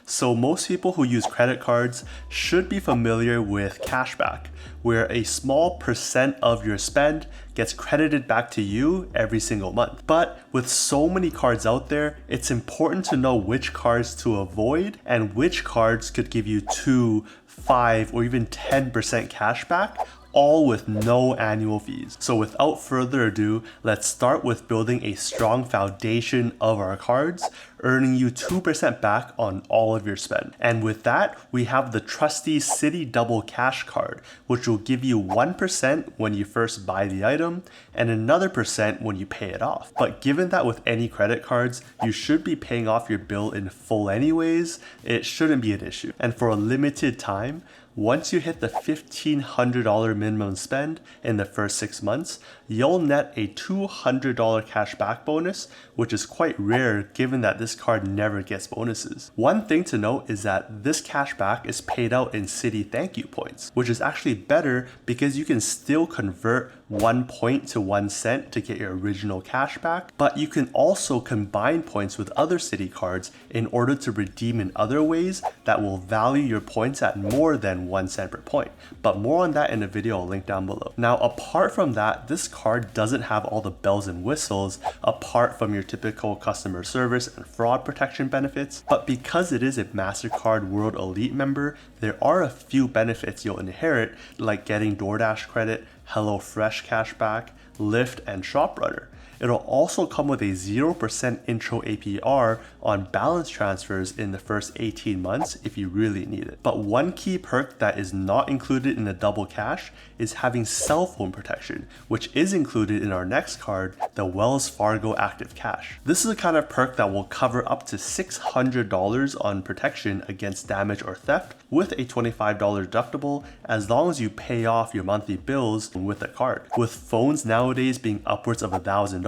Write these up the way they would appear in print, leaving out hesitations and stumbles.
So most people who use credit cards should be familiar with cashback, where a small percent of your spend gets credited back to you every single month. But with so many cards out there, it's important to know which cards to avoid and which cards could give you 2, 5, or even 10% cashback, all with no annual fees. So without further ado, let's start with building a strong foundation of our cards, earning you 2% back on all of your spend. And with that, we have the trusty Citi Double Cash card, which will give you 1% when you first buy the item and another percent when you pay it off. But given that with any credit cards, you should be paying off your bill in full anyways, it shouldn't be an issue. And for a limited time, once you hit the $1,500 minimum spend in the first 6 months, you'll net a $200 cashback bonus, which is quite rare given that this card never gets bonuses. One thing to note is that this cashback is paid out in Citi thank you points, which is actually better because you can still convert 1 point to 1 cent to get your original cashback, but you can also combine points with other Citi cards in order to redeem in other ways that will value your points at more than 1 cent per point. But more on that in a video I'll link down below. Now, apart from that, this card doesn't have all the bells and whistles apart from your typical customer service and fraud protection benefits, but because it is a MasterCard World Elite member, there are a few benefits you'll inherit, like getting DoorDash credit, HelloFresh cashback, Lyft, and ShopRunner. It'll also come with a 0% intro APR on balance transfers in the first 18 months if you really need it. But one key perk that is not included in the double cash is having cell phone protection, which is included in our next card, the Wells Fargo Active Cash. This is a kind of perk that will cover up to $600 on protection against damage or theft with a $25 deductible as long as you pay off your monthly bills with the card. With phones nowadays being upwards of $1,000,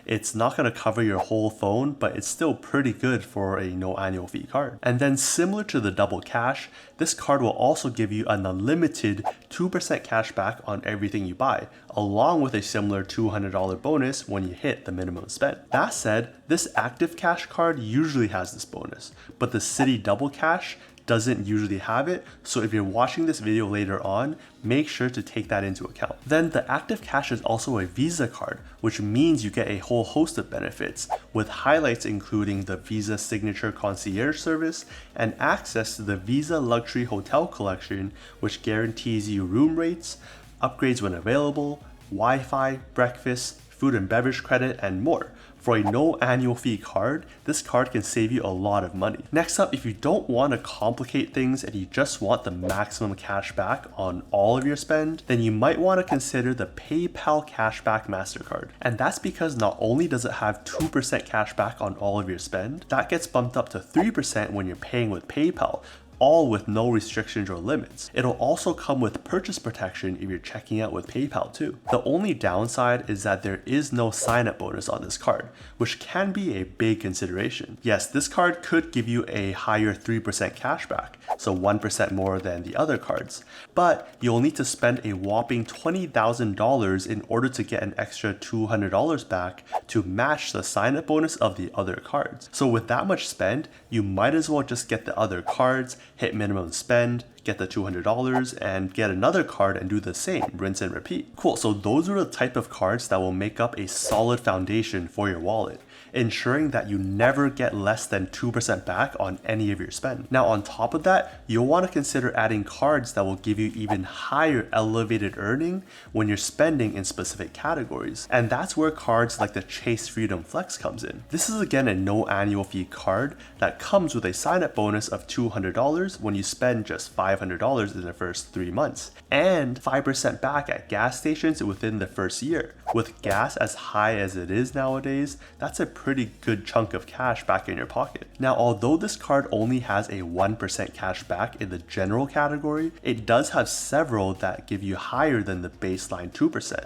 it's not going to cover your whole phone, but it's still pretty good for a no annual fee card. And then similar to the double cash, this card will also give you an unlimited 2% cash back on everything you buy, along with a similar $200 bonus when you hit the minimum spend. That said, this Active Cash card usually has this bonus, but the Citi Double Cash doesn't usually have it, so if you're watching this video later on, make sure to take that into account. Then the Active Cash is also a Visa card, which means you get a whole host of benefits, with highlights including the Visa Signature Concierge service and access to the Visa Luxury Hotel Collection, which guarantees you room rates, upgrades when available, Wi-Fi, breakfast, food and beverage credit, and more. For a no annual fee card, this card can save you a lot of money. Next up, if you don't want to complicate things and you just want the maximum cash back on all of your spend, then you might want to consider the PayPal Cashback MasterCard. And that's because not only does it have 2% cash back on all of your spend, that gets bumped up to 3% when you're paying with PayPal, all with no restrictions or limits. It'll also come with purchase protection if you're checking out with PayPal too. The only downside is that there is no sign-up bonus on this card, which can be a big consideration. Yes, this card could give you a higher 3% cashback, so 1% more than the other cards, but you'll need to spend a whopping $20,000 in order to get an extra $200 back to match the sign-up bonus of the other cards. So with that much spend, you might as well just get the other cards, hit minimum spend, get the $200, and get another card and do the same, rinse and repeat. Cool, so those are the type of cards that will make up a solid foundation for your wallet, ensuring that you never get less than 2% back on any of your spend. Now on top of that, you'll want to consider adding cards that will give you even higher elevated earning when you're spending in specific categories. And that's where cards like the Chase Freedom Flex comes in. This is again a no annual fee card that comes with a sign-up bonus of $200 when you spend just $500 in the first 3 months, and 5% back at gas stations within the first year. With gas as high as it is nowadays, that's a pretty good chunk of cash back in your pocket. Now, although this card only has a 1% cash back in the general category, it does have several that give you higher than the baseline 2%,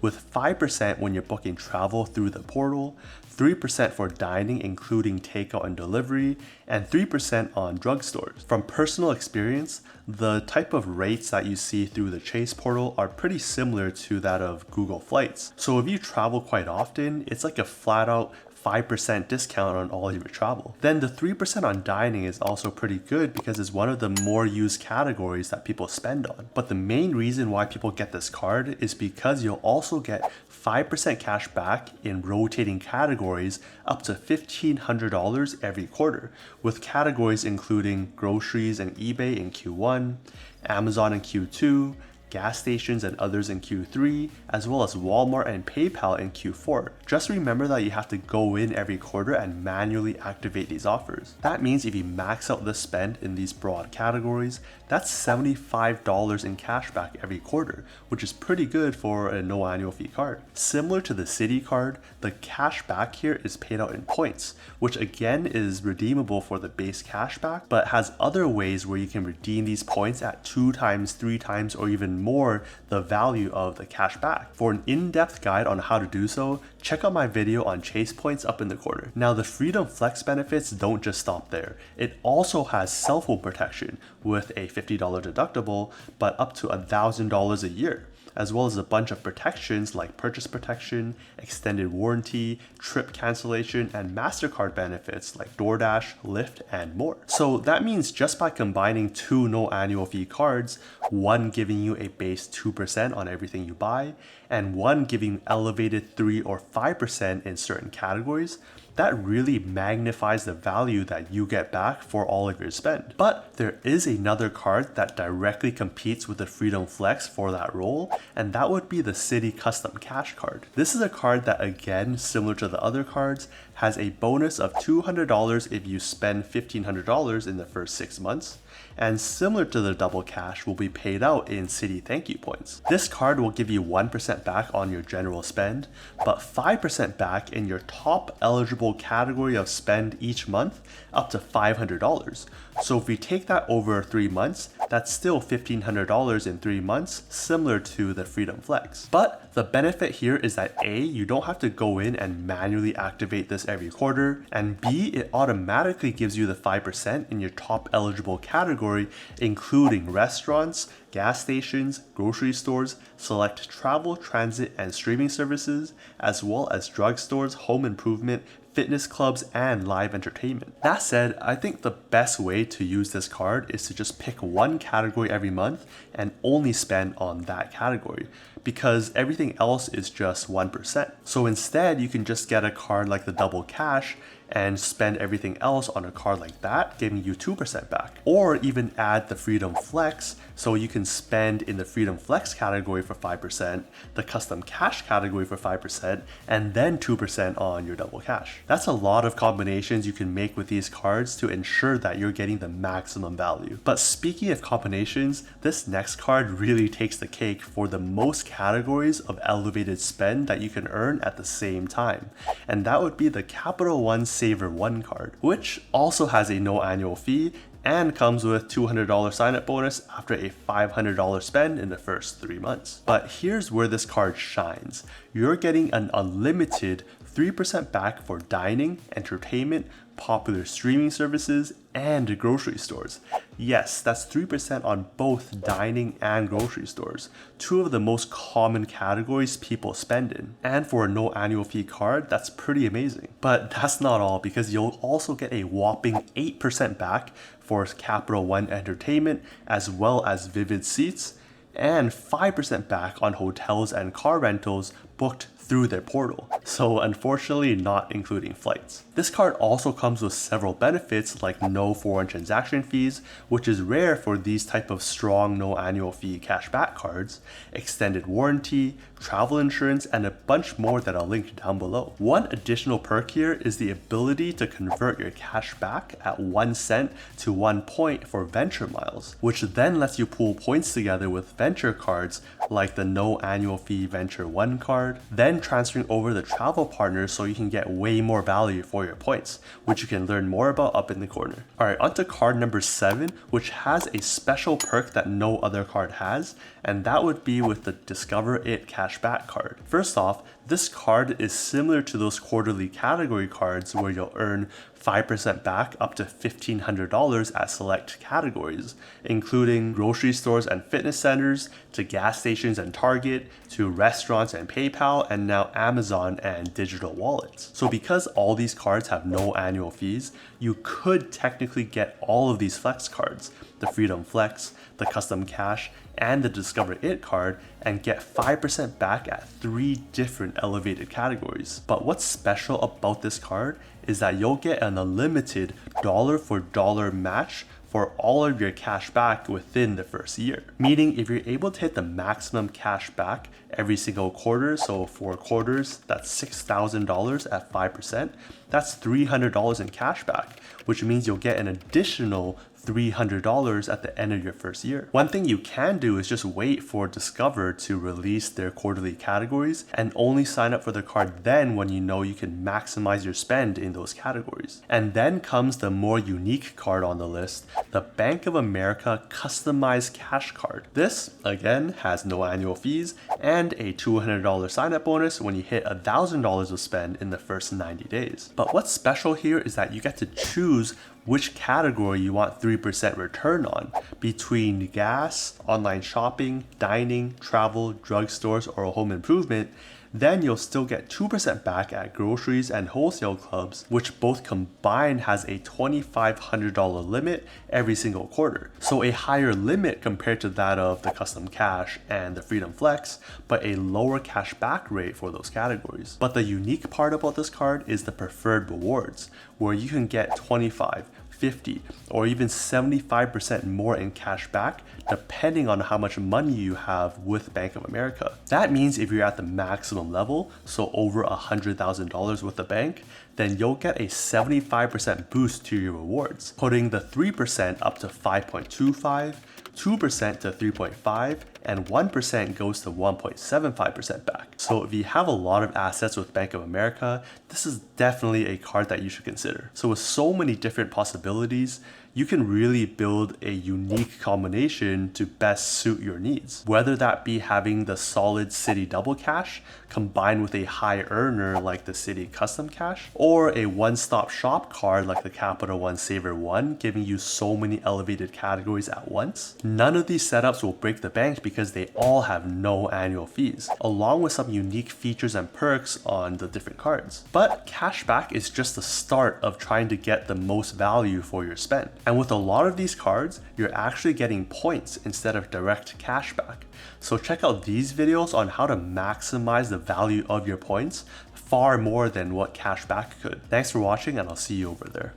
with 5% when you're booking travel through the portal, 3% for dining including takeout and delivery, and 3% on drugstores. From personal experience, the type of rates that you see through the Chase portal are pretty similar to that of Google Flights. So if you travel quite often, it's like a flat out 5% discount on all your travel. Then the 3% on dining is also pretty good because it's one of the more used categories that people spend on. But the main reason why people get this card is because you'll also get 5% cash back in rotating categories up to $1,500 every quarter, with categories including groceries and eBay in Q1, Amazon in Q2, gas stations and others in Q3, as well as Walmart and PayPal in Q4. Just remember that you have to go in every quarter and manually activate these offers. That means if you max out the spend in these broad categories, that's $75 in cashback every quarter, which is pretty good for a no annual fee card. Similar to the Citi card, the cashback here is paid out in points, which again is redeemable for the base cashback, but has other ways where you can redeem these points at 2 times, 3 times, or even more the value of the cash back. For an in-depth guide on how to do so, check out my video on Chase Points up in the corner. Now the Freedom Flex benefits don't just stop there. It also has cell phone protection with a $50 deductible, but up to $1,000 a year, as well as a bunch of protections like purchase protection, extended warranty, trip cancellation, and MasterCard benefits like DoorDash, Lyft, and more. So that means just by combining 2 no annual fee cards, one giving you a base 2% on everything you buy, and one giving elevated 3 or 5% in certain categories, that really magnifies the value that you get back for all of your spend. But there is another card that directly competes with the Freedom Flex for that role, and that would be the Citi Custom Cash card. This is a card that, again, similar to the other cards, has a bonus of $200 if you spend $1,500 in the first 6 months, and similar to the double cash, will be paid out in Citi Thank You points. This card will give you 1% back on your general spend, but 5% back in your top eligible category of spend each month, up to $500. So if we take that over 3 months, that's still $1,500 in 3 months, similar to the Freedom Flex. But the benefit here is that A, you don't have to go in and manually activate this every quarter, and B, it automatically gives you the 5% in your top eligible category, including restaurants, gas stations, grocery stores, select travel, transit, and streaming services, as well as drugstores, home improvement, fitness clubs, and live entertainment. That said, I think the best way to use this card is to just pick one category every month and only spend on that category, because everything else is just 1%. So instead, you can just get a card like the Double Cash and spend everything else on a card like that, giving you 2% back. Or even add the Freedom Flex, so you can spend in the Freedom Flex category for 5%, the Custom Cash category for 5%, and then 2% on your Double Cash. That's a lot of combinations you can make with these cards to ensure that you're getting the maximum value. But speaking of combinations, this next card really takes the cake for the most categories of elevated spend that you can earn at the same time. And that would be the Capital One Saver One card, which also has a no annual fee and comes with $200 sign-up bonus after a $500 spend in the first 3 months. But here's where this card shines. You're getting an unlimited 3% back for dining, entertainment, popular streaming services, and grocery stores. Yes, that's 3% on both dining and grocery stores, 2 of the most common categories people spend in. And for a no annual fee card, that's pretty amazing. But that's not all, because you'll also get a whopping 8% back for Capital One Entertainment, as well as Vivid Seats, and 5% back on hotels and car rentals booked through their portal. So unfortunately, not including flights. This card also comes with several benefits like no foreign transaction fees, which is rare for these type of strong no annual fee cashback cards, extended warranty, travel insurance, and a bunch more that I'll link down below. One additional perk here is the ability to convert your cash back at 1 cent to 1 point for venture miles, which then lets you pool points together with venture cards like the no annual fee Venture One card, then transferring over the travel partners so you can get way more value for your points, which you can learn more about up in the corner. Alright, onto card number 7, which has a special perk that no other card has, and that would be with the Discover It cashback card. First off, this card is similar to those quarterly category cards where you'll earn 5% back up to $1,500 at select categories, including grocery stores and fitness centers, to gas stations and Target, to restaurants and PayPal, and now Amazon and digital wallets. So because all these cards have no annual fees, you could technically get all of these flex cards, the Freedom Flex, the Custom Cash, and the Discover It card, and get 5% back at 3 different elevated categories. But what's special about this card is that you'll get an unlimited dollar for dollar match for all of your cash back within the first year. Meaning if you're able to hit the maximum cash back every single quarter, so 4 quarters, that's $6,000 at 5%, that's $300 in cash back, which means you'll get an additional $300 at the end of your first year. One thing you can do is just wait for Discover to release their quarterly categories and only sign up for the card then when you know you can maximize your spend in those categories. And then comes the more unique card on the list, the Bank of America Customized Cash Card. This, again, has no annual fees and a $200 sign up bonus when you hit $1,000 of spend in the first 90 days. But what's special here is that you get to choose which category you want 3% return on between gas, online shopping, dining, travel, drugstores, or home improvement. Then you'll still get 2% back at groceries and wholesale clubs, which both combined has a $2,500 limit every single quarter. So a higher limit compared to that of the Custom Cash and the Freedom Flex, but a lower cash back rate for those categories. But the unique part about this card is the preferred rewards, where you can get 25, 50, or even 75% more in cash back depending on how much money you have with Bank of America. That means if you're at the maximum level, so over $100,000 with the bank, then you'll get a 75% boost to your rewards, putting the 3% up to 5.25, 2% to 3.5, and 1% goes to 1.75% back. So if you have a lot of assets with Bank of America, this is definitely a card that you should consider. So with so many different possibilities, you can really build a unique combination to best suit your needs. Whether that be having the solid Citi Double Cash combined with a high earner like the Citi Custom Cash, or a one-stop shop card like the Capital One Saver One, giving you so many elevated categories at once. None of these setups will break the bank because they all have no annual fees, along with some unique features and perks on the different cards. But cashback is just the start of trying to get the most value for your spend. And with a lot of these cards, you're actually getting points instead of direct cashback. So check out these videos on how to maximize the value of your points far more than what cashback could. Thanks for watching, and I'll see you over there.